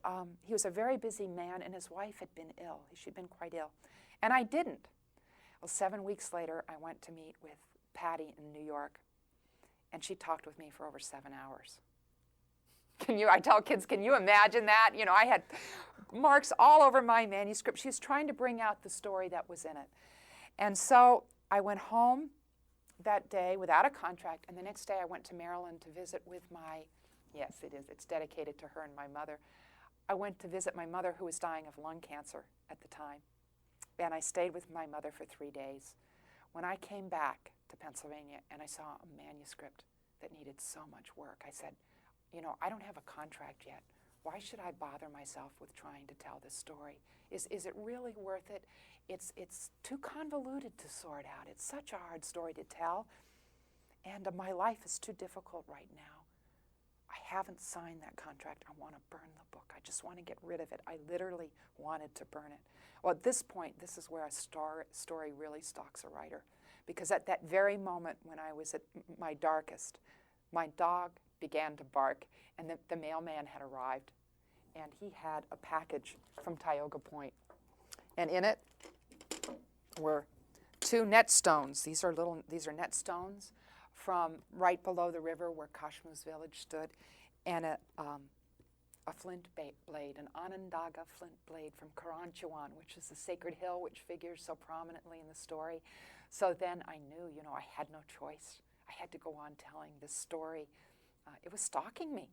he was a very busy man, and his wife had been ill. She'd been quite ill. And I didn't. Well, 7 weeks later, I went to meet with Patty in New York, and she talked with me for over 7 hours. I tell kids, can you imagine that? You know, I had marks all over my manuscript. She was trying to bring out the story that was in it. And so I went home that day without a contract, and the next day I went to Maryland to visit with yes, it's dedicated to her and my mother. I went to visit my mother, who was dying of lung cancer at the time. And I stayed with my mother for 3 days. When I came back to Pennsylvania and I saw a manuscript that needed so much work, I said, you know, I don't have a contract yet. Why should I bother myself with trying to tell this story? Is it really worth it? It's too convoluted to sort out. It's such a hard story to tell. And my life is too difficult right now. I haven't signed that contract. I want to burn the book. I just want to get rid of it. I literally wanted to burn it. Well, at this point, this is where a story really stalks a writer. Because at that very moment when I was at my darkest, my dog began to bark, and the mailman had arrived. And he had a package from Tioga Point. And in it were 2 net stones. These are net stones from right below the river where Kashmu's village stood, and a flint blade, an Onondaga flint blade from Karanchuan, which is the sacred hill which figures so prominently in the story. So then I knew, you know, I had no choice. I had to go on telling this story. It was stalking me.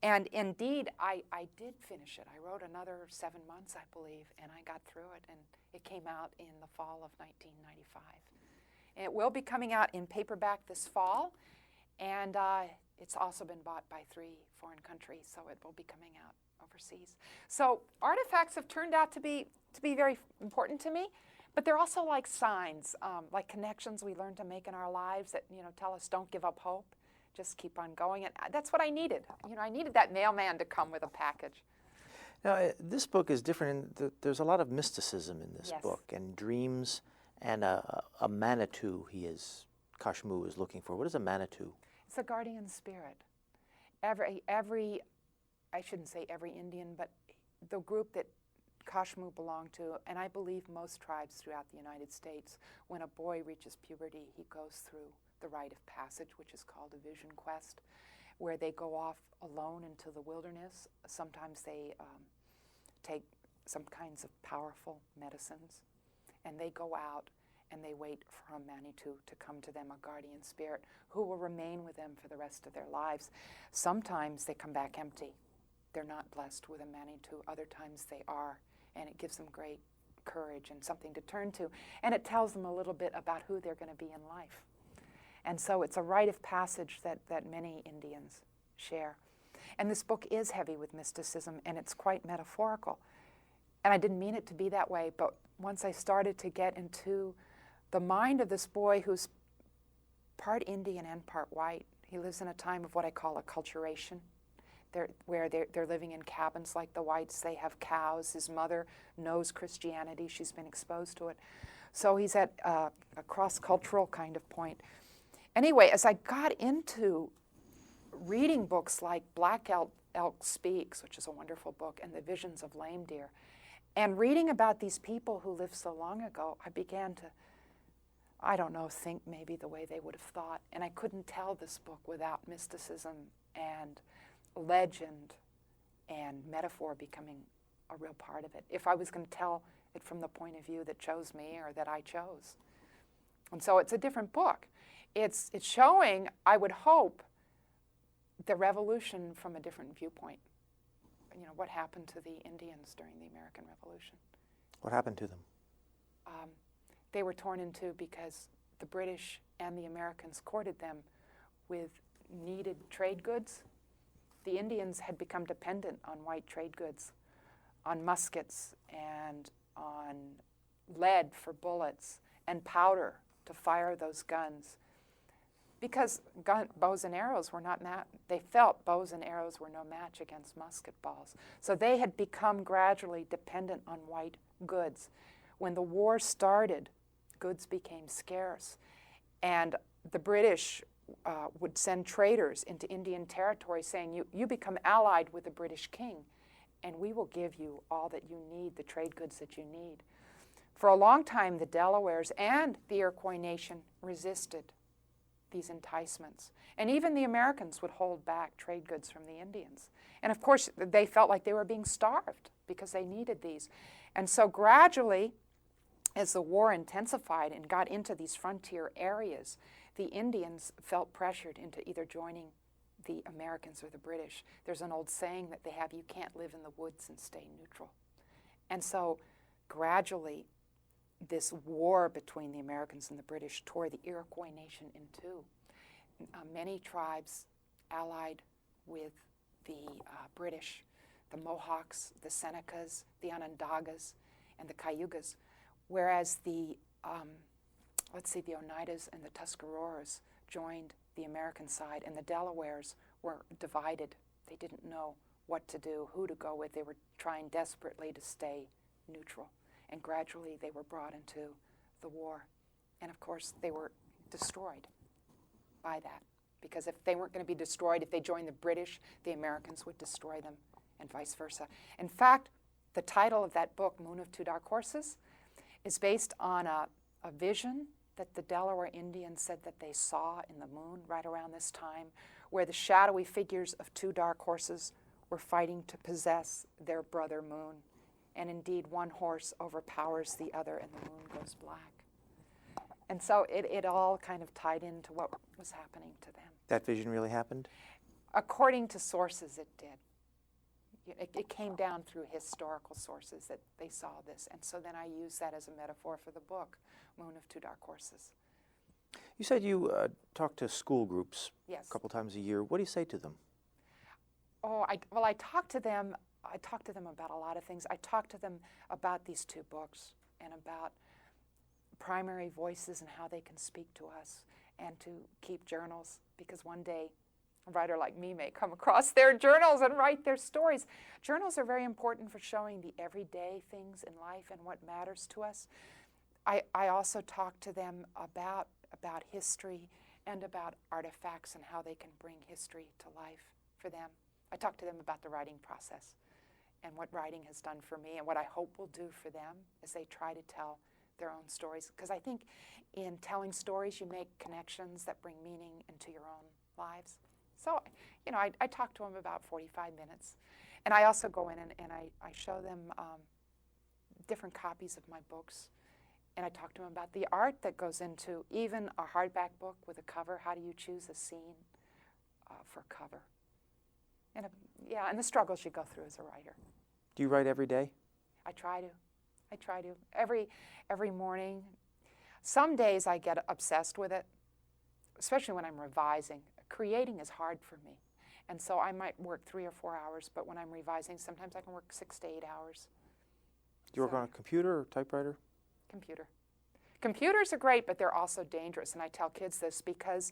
And indeed, I did finish it. I wrote another 7 months, I believe, and I got through it, and it came out in the fall of 1995. And it will be coming out in paperback this fall, and it's also been bought by 3 foreign countries, so it will be coming out overseas. So artifacts have turned out to be very important to me, but they're also like signs, like connections we learn to make in our lives that, you know, tell us don't give up hope, just keep on going. And that's what I needed. You know, I needed that mailman to come with a package. Now, this book is different. There's a lot of mysticism in this book, and dreams, and a Manitou Kashmu is looking for. What is a Manitou? It's a guardian spirit. Every, I shouldn't say every Indian, but the group that Kashmu belonged to, and I believe most tribes throughout the United States, when a boy reaches puberty, he goes through the rite of passage, which is called a vision quest, where they go off alone into the wilderness. Sometimes they take some kinds of powerful medicines, and they go out and they wait for a Manitou to come to them, a guardian spirit, who will remain with them for the rest of their lives. Sometimes they come back empty. They're not blessed with a Manitou. Other times they are, and it gives them great courage and something to turn to. And it tells them a little bit about who they're going to be in life. And so it's a rite of passage that many Indians share. And this book is heavy with mysticism, and it's quite metaphorical. And I didn't mean it to be that way, but once I started to get into the mind of this boy who's part Indian and part white, he lives in a time of what I call acculturation, where they're living in cabins like the whites. They have cows. His mother knows Christianity. She's been exposed to it. So he's at a cross-cultural kind of point. Anyway, as I got into reading books like Black Elk Speaks, which is a wonderful book, and The Visions of Lame Deer, and reading about these people who lived so long ago, I began to, I don't know, think maybe the way they would have thought. And I couldn't tell this book without mysticism and legend and metaphor becoming a real part of it, if I was going to tell it from the point of view that chose me or that I chose. And so it's a different book. It's showing, I would hope, the revolution from a different viewpoint. You know, what happened to the Indians during the American Revolution. What happened to them? They were torn in two because the British and the Americans courted them with needed trade goods. The Indians had become dependent on white trade goods, on muskets and on lead for bullets and powder to fire those guns. Because bows and arrows were not they felt bows and arrows were no match against musket balls. So they had become gradually dependent on white goods. When the war started, goods became scarce. And the British would send traders into Indian territory saying, you become allied with the British king, and we will give you all that you need, the trade goods that you need. For a long time, the Delawares and the Iroquois nation resisted these enticements. And even the Americans would hold back trade goods from the Indians. And of course, they felt like they were being starved because they needed these. And so gradually, as the war intensified and got into these frontier areas, the Indians felt pressured into either joining the Americans or the British. There's an old saying that they have, you can't live in the woods and stay neutral. And so gradually, this war between the Americans and the British tore the Iroquois nation in two. Many tribes allied with the British, the Mohawks, the Senecas, the Onondagas, and the Cayugas, whereas the Oneidas and the Tuscaroras joined the American side, and the Delawares were divided. They didn't know what to do, who to go with. They were trying desperately to stay neutral. And gradually they were brought into the war. And of course, they were destroyed by that. Because if they weren't going to be destroyed, if they joined the British, the Americans would destroy them, and vice versa. In fact, the title of that book, Moon of Two Dark Horses, is based on a vision that the Delaware Indians said that they saw in the moon right around this time, where the shadowy figures of two dark horses were fighting to possess their brother moon. And indeed, one horse overpowers the other and the moon goes black. And so it all kind of tied into what was happening to them. That vision really happened? According to sources, it did. It came down through historical sources that they saw this. And so then I used that as a metaphor for the book, Moon of Two Dark Horses. You said you talk to school groups Yes. a couple times a year. What do you say to them? Oh, I talk to them. I talk to them about a lot of things. I talk to them about these two books and about primary voices and how they can speak to us, and to keep journals, because one day a writer like me may come across their journals and write their stories. Journals are very important for showing the everyday things in life and what matters to us. I also talk to them about history and about artifacts and how they can bring history to life for them. I talk to them about the writing process and what writing has done for me and what I hope will do for them as they try to tell their own stories. Because I think in telling stories, you make connections that bring meaning into your own lives. So, I talk to them about 45 minutes. And I also go in and I show them different copies of my books. And I talk to them about the art that goes into even a hardback book with a cover. How do you choose a scene for cover? And and the struggles you go through as a writer. Do you write every day? I try to. Every morning. Some days I get obsessed with it, especially when I'm revising. Creating is hard for me. And so I might work 3 or 4 hours, but when I'm revising, sometimes I can work 6 to 8 hours. Do you work on a computer or typewriter? Computer. Computers are great, but they're also dangerous, and I tell kids this because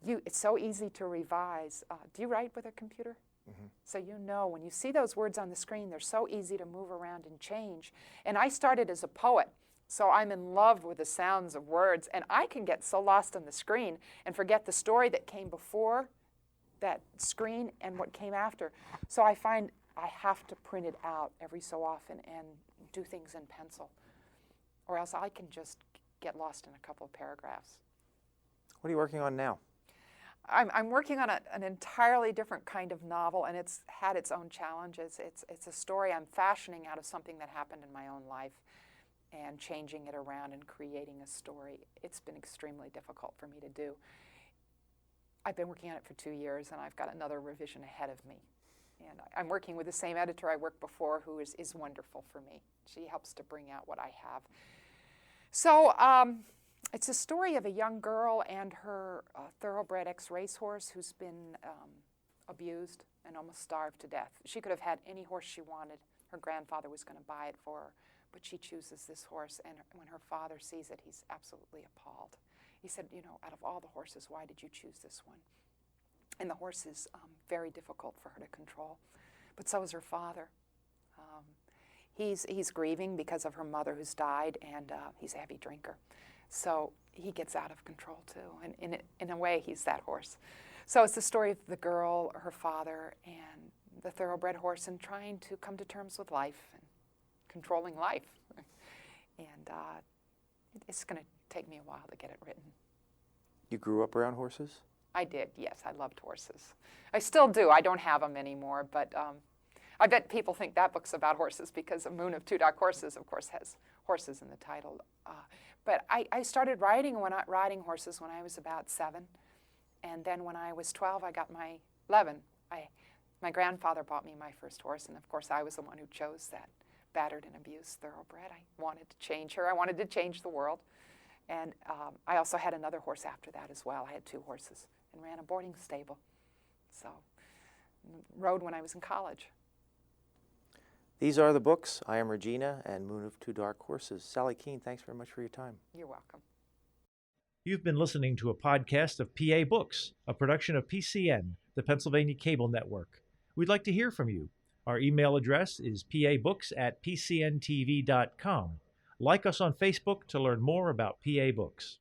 it's so easy to revise. Do you write with a computer? Mm-hmm. So you know when you see those words on the screen, they're so easy to move around and change. And I started as a poet, so I'm in love with the sounds of words, and I can get so lost on the screen and forget the story that came before that screen and what came after. So I find I have to print it out every so often and do things in pencil, or else I can just get lost in a couple of paragraphs. What are you working on now? I'm working on an entirely different kind of novel, and it's had its own challenges. It's a story I'm fashioning out of something that happened in my own life and changing it around and creating a story. It's been extremely difficult for me to do. I've been working on it for 2 years, and I've got another revision ahead of me. And I'm working with the same editor I worked before, who is wonderful for me. She helps to bring out what I have. So it's a story of a young girl and her thoroughbred ex-racehorse who's been abused and almost starved to death. She could have had any horse she wanted. Her grandfather was going to buy it for her, but she chooses this horse, and when her father sees it, he's absolutely appalled. He said, you know, out of all the horses, why did you choose this one? And the horse is very difficult for her to control, but so is her father. He's grieving because of her mother who's died, and he's a heavy drinker. So he gets out of control too, and in a way, he's that horse. So it's the story of the girl, her father, and the thoroughbred horse, and trying to come to terms with life and controlling life. And it's going to take me a while to get it written. You grew up around horses? I did, yes. I loved horses. I still do. I don't have them anymore, but I bet people think that book's about horses because A Moon of Two Dark Horses, of course, has horses in the title. But I started riding horses when I was about 7. And then when I was 12, I got my 11. My grandfather bought me my first horse, and of course I was the one who chose that battered and abused thoroughbred. I wanted to change her. I wanted to change the world. And I also had another horse after that as well. I had 2 horses and ran a boarding stable. So rode when I was in college. These are the books. I Am Regina and Moon of Two Dark Horses. Sally Keehn, thanks very much for your time. You're welcome. You've been listening to a podcast of PA Books, a production of PCN, the Pennsylvania Cable Network. We'd like to hear from you. Our email address is pabooks@pcntv.com. Like us on Facebook to learn more about PA Books.